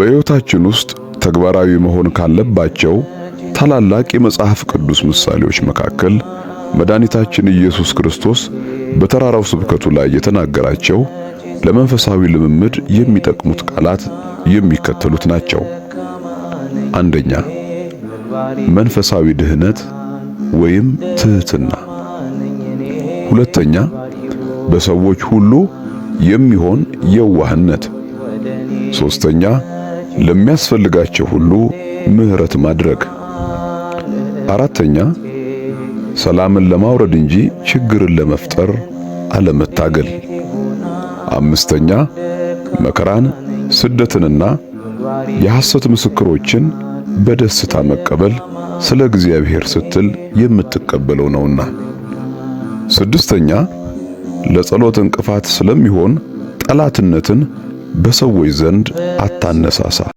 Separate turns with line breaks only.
በሕይወታችን ውስጥ ተግባራዊ መሆን ካለባቸው ታላላቅ የመጽሐፍ ቅዱስ ምሳሌዎች መካከል መድኃኒታችን ኢየሱስ ክርስቶስ በተራራው ስብከቱ ላይ የተናገራቸው ለመንፈሳዊ ልምምድ የሚጠቅሙት ቃላት የሚከተሉት ናቸው። አንደኛ፣ መንፈሳዊ ድህነት ወይም ትሕትና። ሁለተኛ፣ በሰዎች ሁሉ የሚሆን የዋህነት። ሶስተኛ፣ ለሚያስፈልጋቸው ሁሉ ምሕረት ማድረግ። አራተኛ፣ ሰላምን ለማውረድ እንጂ ችግርን ለመፍጠር አለመታገል። አምስተኛ፣ መከራን፣ ስደትንና የሐሰት ምስክሮችን በደስታ መቀበል ስለ እግዚአብሔር ስትል የምትቀበለው ነውና። ስድስተኛ፣ ለጸሎት እንቅፋት ስለሚሆን ጠላትነትን በሰዎች ዘንድ አታነሳሳ።